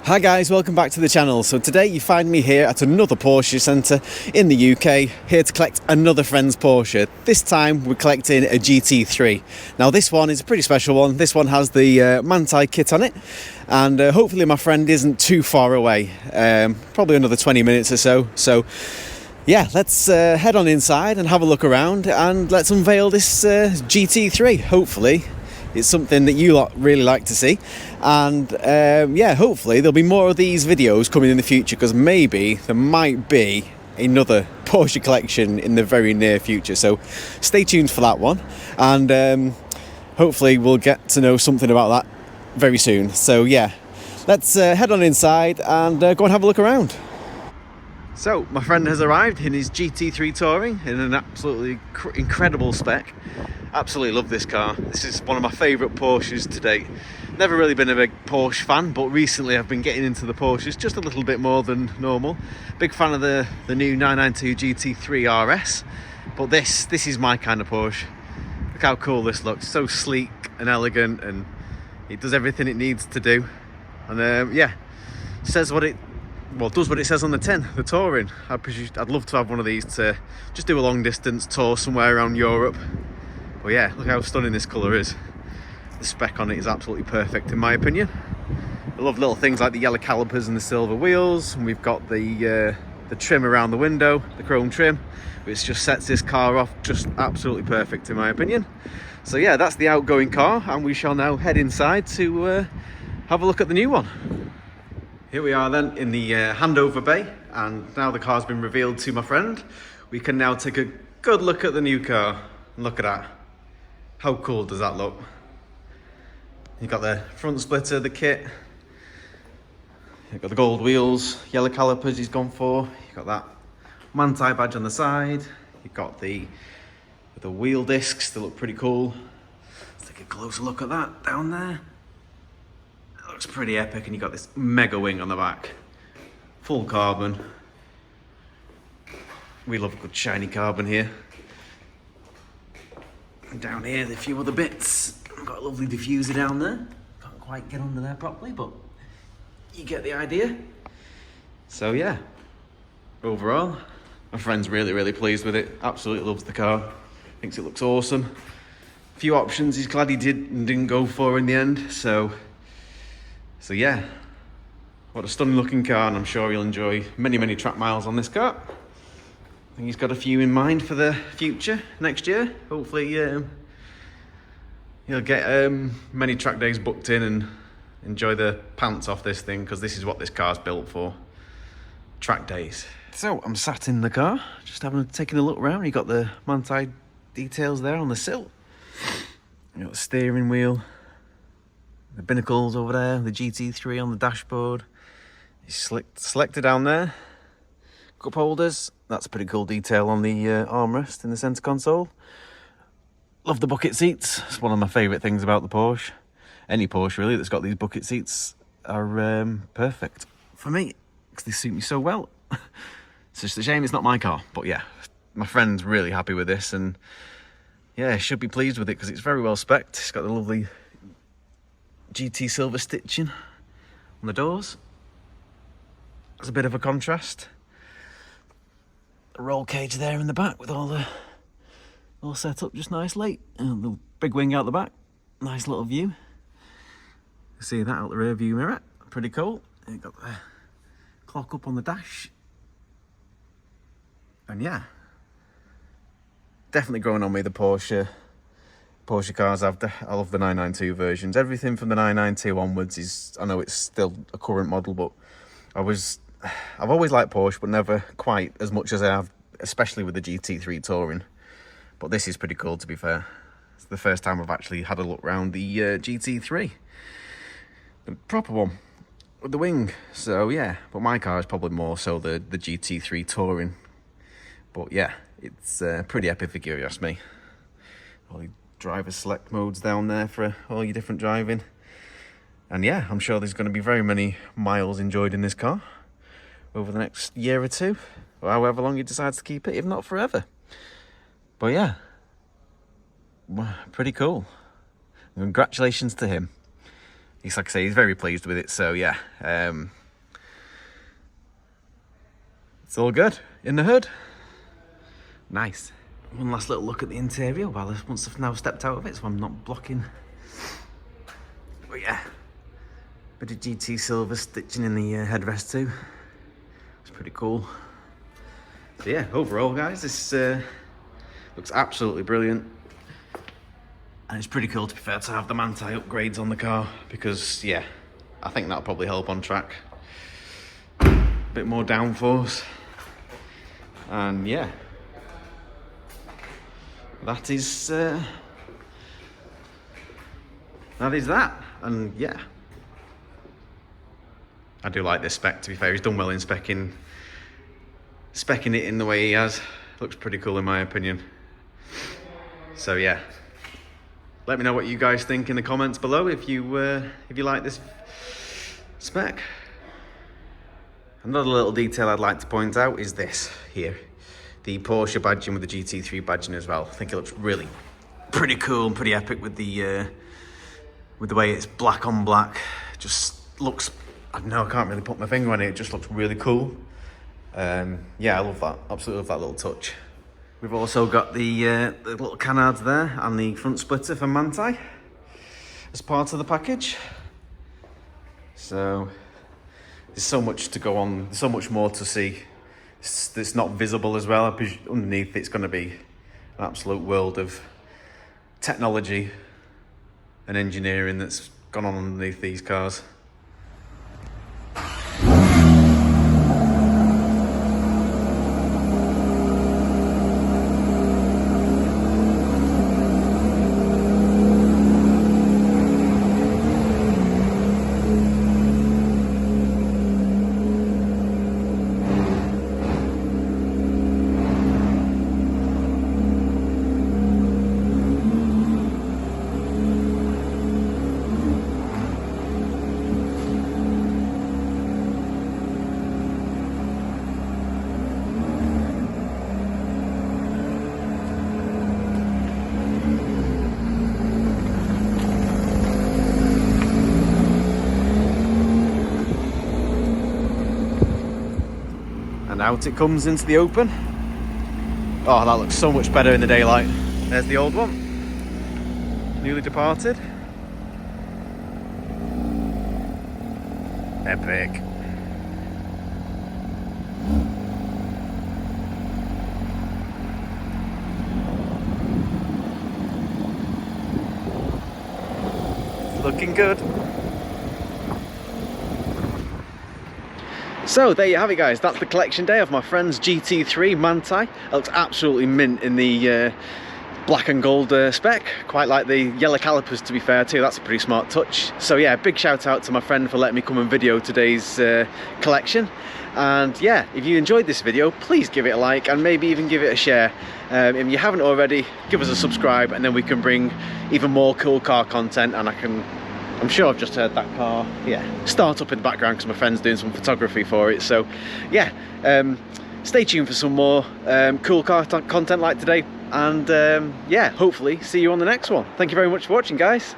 Hi guys, welcome back to the channel. So today you find me here at another Porsche Centre in the UK, here to collect another friend's Porsche. This time we're collecting a GT3. Now this one is a pretty special one. This one has the Manthey kit on it, and hopefully my friend isn't too far away, probably another 20 minutes or so. So yeah, let's head on inside and have a look around, and let's unveil this GT3. Hopefully it's something that you lot really like to see, and yeah, hopefully there'll be more of these videos coming in the future, because maybe there might be another Porsche collection in the very near future. So stay tuned for that one, and hopefully we'll get to know something about that very soon. So yeah, let's head on inside and go and have a look around. So my friend has arrived in his GT3 Touring in an absolutely incredible spec. Absolutely love this car. This is one of my favourite Porsches to date. Never really been a big Porsche fan, but recently I've been getting into the Porsches just a little bit more than normal. Big fan of the new 992 GT3 RS, but this is my kind of Porsche. Look how cool this looks. So sleek and elegant, and it does everything it needs to do. And yeah, does what it says on the tin, the Touring. I'd love to have one of these to just do a long distance tour somewhere around Europe. But yeah, look how stunning this colour is. The spec on it is absolutely perfect in my opinion. I love little things like the yellow calipers and the silver wheels, and we've got the trim around the window, the chrome trim, which just sets this car off just absolutely perfect in my opinion. So yeah, that's the outgoing car, and we shall now head inside to have a look at the new one. Here we are then in the handover bay, and now the car's been revealed to my friend. We can now take a good look at the new car. Look at that. How cool does that look? You've got the front splitter, the kit. You've got the gold wheels, yellow calipers he's gone for. You've got that Manthey badge on the side. You've got the wheel discs that look pretty cool. Let's take a closer look at that down there. It looks pretty epic, and you've got this mega wing on the back. Full carbon. We love a good shiny carbon here. And down here, there's a few other bits. I've got a lovely diffuser down there. Can't quite get under there properly, but you get the idea. So yeah, overall, my friend's really pleased with it. Absolutely loves the car. Thinks it looks awesome. A few options he's glad he didn't go for in the end. So yeah, what a stunning looking car, and I'm sure he'll enjoy many track miles on this car. I think he's got a few in mind for the future next year. Hopefully he'll get many track days booked in and enjoy the pants off this thing, because this is what this car's built for, track days. So I'm sat in the car, just taking a look around. You've got the Manthey details there on the sill. You've got the steering wheel, the binnacles over there, the GT3 on the dashboard. It's selected down there. Cup holders, that's a pretty cool detail on the armrest in the centre console. Love the bucket seats. It's one of my favourite things about the Porsche. Any Porsche really that's got these bucket seats are perfect for me, because they suit me so well. It's just a shame it's not my car, but yeah, my friend's really happy with this, and yeah, should be pleased with it because it's very well spec'd. It's got the lovely GT silver stitching on the doors. It's a bit of a contrast. A roll cage there in the back with all set up just nicely. And the big wing out the back. Nice little view. You see that out the rear view mirror. Pretty cool. You've got the clock up on the dash. And yeah, definitely growing on me, the Porsche cars. I love the 992 versions. Everything from the 992 onwards is, I know it's still a current model, but I've always liked Porsche, but never quite as much as I have, especially with the GT3 Touring. But this is pretty cool, to be fair. It's the first time I've actually had a look around the GT3. The proper one, with the wing. So yeah, but my car is probably more so the GT3 Touring. But yeah, it's pretty epic if you ask me. All your driver select modes down there for all your different driving. And yeah, I'm sure there's going to be very many miles enjoyed in this car over the next year or two, or however long he decides to keep it, if not forever. But yeah, pretty cool. Congratulations to him. he's, like I say, he's very pleased with it. So yeah, it's all good in the hood. Nice. One last little look at the interior once I've now stepped out of it, so I'm not blocking. But yeah, bit of GT silver stitching in the headrest too. It's pretty cool. So yeah, overall guys, this looks absolutely brilliant. And it's pretty cool, to be fair, to have the Manthey upgrades on the car, because yeah, I think that'll probably help on track. A bit more downforce. And yeah, that is that. And yeah, I do like this spec, to be fair. He's done well in specking it in the way he has. Looks pretty cool in my opinion. So yeah, let me know what you guys think in the comments below if you like this spec. Another little detail I'd like to point out is this here, the Porsche badging with the GT3 badging as well. I think it looks really pretty cool and pretty epic with the way it's black on black. Just looks, I don't know, I can't really put my finger on it. It just looks really cool. Yeah, I love that. Absolutely love that little touch. We've also got the little canards there and the front splitter for Manthey as part of the package. So there's so much to go on. There's so much more to see. It's not visible as well. Underneath it's going to be an absolute world of technology and engineering that's gone on underneath these cars. And out it comes into the open. Oh, that looks so much better in the daylight. There's the old one, newly departed. Epic. It's looking good. So there you have it guys, that's the collection day of my friend's GT3 Manthey. It looks absolutely mint in the black and gold spec. Quite like the yellow calipers, to be fair too. That's a pretty smart touch. So yeah, big shout out to my friend for letting me come and video today's collection. And yeah, if you enjoyed this video, please give it a like and maybe even give it a share. If you haven't already, give us a subscribe, and then we can bring even more cool car content. And I'm sure I've just heard that car, yeah, start up in the background because my friend's doing some photography for it. So yeah, stay tuned for some more cool car content like today. And yeah, hopefully see you on the next one. Thank you very much for watching, guys.